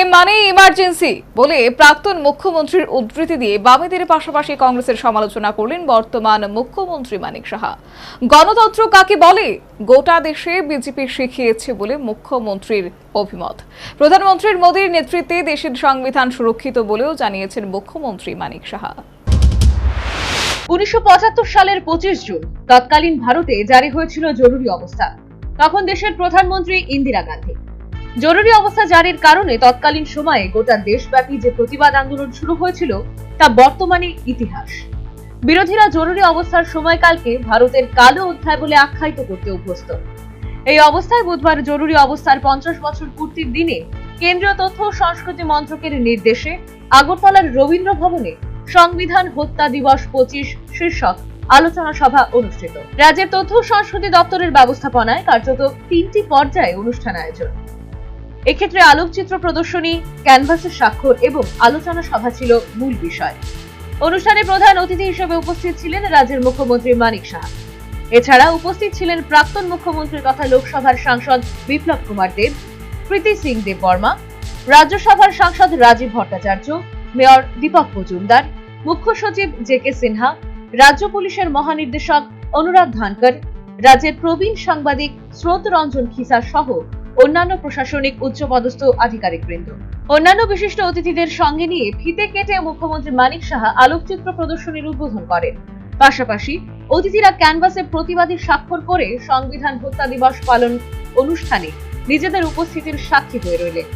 CPM মানে emergency বলে প্রাক্তন মুখ্যমন্ত্রীর উদ্ধৃতি দিয়ে বামেদের পাশাপাশি কংগ্রেসের সমালোচনা করলেন বর্তমান মুখ্যমন্ত্রী মানিক সাহা। গণতন্ত্র কাকে বলে গোটা দেশে বিজেপি শিখিয়েছে বলে মুখ্যমন্ত্রীর অভিমত। প্রধানমন্ত্রী মোদীর নেতৃত্বে দেশের সংবিধান সুরক্ষিত বলেও জানিয়েছেন মুখ্যমন্ত্রী মানিক সাহা। 1975 সালের 25 জুন তৎকালীন ভারতে জারি হয়েছিল জরুরি অবস্থা। তখন দেশের প্রধানমন্ত্রী ইন্দিরা গান্ধী। জরুরি অবস্থা জারির কারণে তৎকালীন সময়ে গোটা দেশব্যাপী যে প্রতিবাদ আন্দোলন শুরু হয়েছিল তা বর্তমানে ইতিহাস। বিরোধীরা জরুরি অবস্থার সময়কালকে ভারতের কালো অধ্যায় বলে আখ্যায়িত করতে অভ্যস্ত। এই অবস্থায় বুধবার জরুরি অবস্থার 50 বছর পূর্তির দিনে কেন্দ্রীয় তথ্য ও সংস্কৃতি মন্ত্রকের নির্দেশে আগরতলার রবীন্দ্র ভবনে সংবিধান হত্যা দিবস 25 শীর্ষক আলোচনা সভা অনুষ্ঠিত। রাজ্যের তথ্য ও সংস্কৃতি দপ্তরের ব্যবস্থাপনায় কার্যত 3টি পর্যায়ে অনুষ্ঠান আয়োজন। এক্ষেত্রে আলোকচিত্র প্রদর্শনী, ক্যানভাসের স্বাক্ষর এবং আলোচনা সভা ছিল মূল বিষয়। অনুষ্ঠানে প্রধান অতিথি হিসেবে উপস্থিত ছিলেন রাজ্যের মুখ্যমন্ত্রী মানিক সাহা। এছাড়া উপস্থিত ছিলেন প্রাক্তন মুখ্যমন্ত্রী তথা লোকসভার সাংসদ বিপ্লব কুমার দেব, প্রীতি সিং দেব বর্মা, রাজ্যসভার সাংসদ রাজীব ভট্টাচার্য, মেয়র দীপক মজুমদার, মুখ্য সচিব জে.কে. সিনহা, রাজ্য পুলিশের মহানির্দেশক অনুরাগ ধানকর, রাজ্যের প্রবীণ সাংবাদিক স্রোত রঞ্জন খিসা সহ অন্যান্য প্রশাসনিক উচ্চপদস্থ আধিকারিকবৃন্দ। অন্যান্য বিশিষ্ট অতিথিদের সঙ্গে নিয়ে ফিতে কেটে মুখ্যমন্ত্রী মানিক সাহা আলোকচিত্র প্রদর্শনীর উদ্বোধন করেন। পাশাপাশি অতিথিরা ক্যানভাসে প্রতিবাদী স্বাক্ষর করে সংবিধান হত্যা দিবস পালন অনুষ্ঠানে নিজেদের উপস্থিতির সাক্ষী হয়ে রইলেন।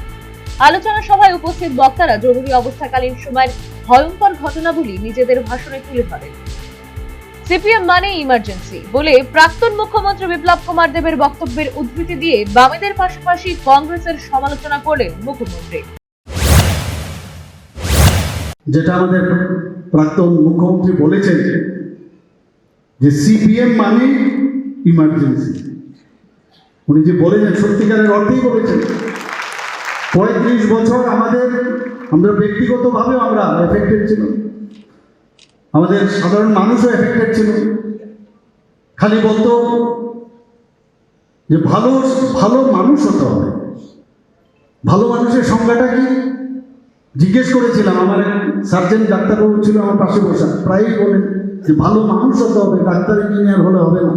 আলোচনা সভায় উপস্থিত বক্তারা জরুরি অবস্থাকালীন সময়ের ভয়ঙ্কর ঘটনাবলী নিজেদের ভাষণে তুলে ধরেন। সিপিএম মানে ইমার্জেন্সি বলে প্রাক্তন মুখ্যমন্ত্রী বিপ্লব কুমার দেবের বক্তব্যের উদ্ধৃতি দিয়ে বামেদের পাশাপাশি কংগ্রেসের সমালোচনা করলেন মুখ্যমন্ত্রী। যেটা আমাদের প্রাক্তন মুখ্যমন্ত্রী বলেছেন যে সিপিএম মানে ইমার্জেন্সি, উনি যে বলেছেন সত্যিকারের অর্থেই বলেছেন। 35 বছর আমরা ব্যক্তিগতভাবেও আমরা এফেক্টেড ছিল, আমাদের সাধারণ মানুষও এফেক্টেড ছিল। খালি বলতো যে ভালো ভালো মানুষ হতে হবে। ভালো মানুষের সংজ্ঞাটা কি জিজ্ঞেস করেছিলাম, আমার সার্জেন ডাক্তারবাবু ছিল আমার পাশে বসা, প্রায়ই বলেন যে ভালো মানুষ হতে হবে, ডাক্তার ইঞ্জিনিয়ার হলে হবে না।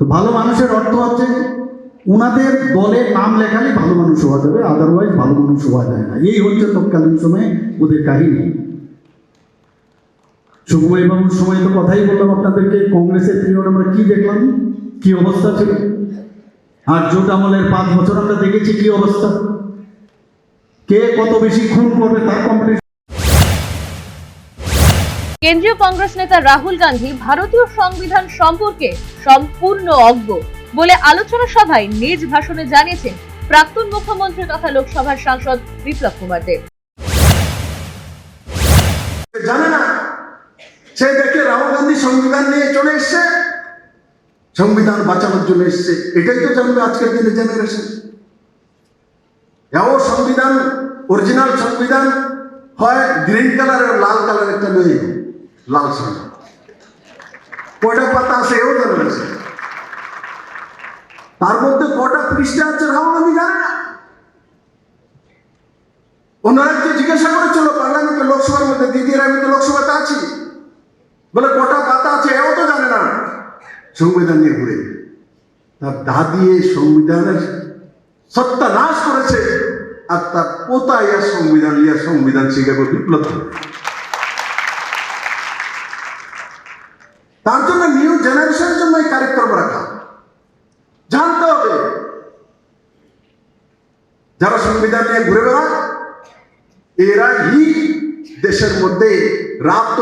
তো ভালো মানুষের অর্থ হচ্ছে ওনাদের দলের নাম লেখালে ভালো মানুষ হওয়া যাবে, আদারওয়াইজ ভালো মানুষ হওয়া যায় না। এই হচ্ছে তৎকালীন সময়ে ওদের কাহিনী। সুকুমার বাবুর সময় তো কথাই বললাম আপনাদেরকে, কংগ্রেসের পিরিয়ড আমরা কি দেখলাম, কি অবস্থা ছিল। আর জোট আমলের 5 বছর আমরা দেখেছি কি অবস্থা, কে কত বেশি খুন করবে তার কম্পিটিশন। কেন্দ্রীয় কংগ্রেস নেতা রাহুল গান্ধী ভারতীয় সংবিধান সম্পর্কে সম্পূর্ণ অজ্ঞ বলে আলোচনা সভায় নিজ ভাষণে জানিয়েছেন প্রাক্তন মুখ্যমন্ত্রী তথা লোকসভার সাংসদ বিপ্লব কুমার দেব। জানে না, সে দেখে রাহুল গান্ধী সংবিধান নিয়ে চলে এসছে, সংবিধান বাঁচানোর জন্য এসছে, এটাই তো জানবে আজকের দিনে জেনারেশন। এও সংবিধান, অরিজিনাল সংবিধান হয় গ্রিন কালার আর লাল কালার একটা নয়, লাল সাদা কয়টা পাতা আছে এও জানে না। তার মধ্যে কটা পৃষ্ঠা আছে রাহুল গান্ধী জানে না। ওনারা যে জিজ্ঞাসা করেছিল পার্লামেন্টে, লোকসভার মধ্যে, দিদির আমি তো লোকসভাতে আছি, বলে কটা পাতা আছে এও তো জানে না। সংবিধান নিয়ে ঘুরে তার দাদি সংবিধানের সত্যানাশ করেছে, আর তার পোতা সংবিধান শিখাবে বিপ্লব। তার জন্য নিউ জেনারেশনের জন্য এই কার্যক্রম রাখা। জানতে হবে যারা সংবিধান নিয়ে ঘুরে বেড়ায় এরাই দেশের মধ্যে রাত।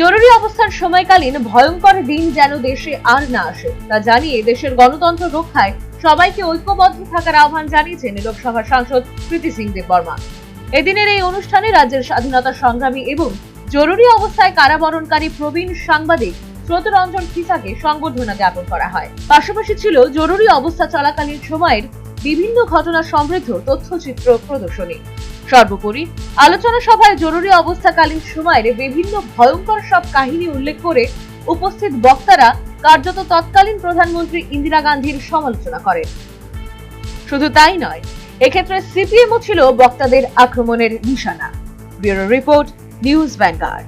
জরুরি অবস্থার সময়কালীন ভয়ঙ্কর দিন যেন দেশে আর না আসে তা জানিয়ে দেশের গণতন্ত্র রক্ষায় সবাইকে ঐক্যবদ্ধ থাকার আহ্বান জানিয়েছেন লোকসভার সাংসদ প্রীতি সিং দেব বর্মা। এদিনের এই অনুষ্ঠানে রাজ্যের স্বাধীনতা সংগ্রামী এবং জরুরি অবস্থায় কারাবরণকারী প্রবীণ সাংবাদিক স্রোত রঞ্জন খিসাকে সংবর্ধনা জ্ঞাপন করা হয়। পাশাপাশি ছিল জরুরি অবস্থা চলাকালীন সময়ের বিভিন্ন ঘটনা সমৃদ্ধ তথ্যচিত্র প্রদর্শনী। সর্বোপরি আলোচনা সভায় জরুরি অবস্থাকালীন সময়ের বিভিন্ন ভয়ঙ্কর সব কাহিনী উল্লেখ করে উপস্থিত বক্তারা কার্যত তৎকালীন প্রধানমন্ত্রী ইন্দিরা গান্ধীর সমালোচনা করেন। শুধু তাই নয়, এক্ষেত্রে সিপিএমও ছিল বক্তাদের আক্রমণের নিশানা। Bureau report, news vanguard.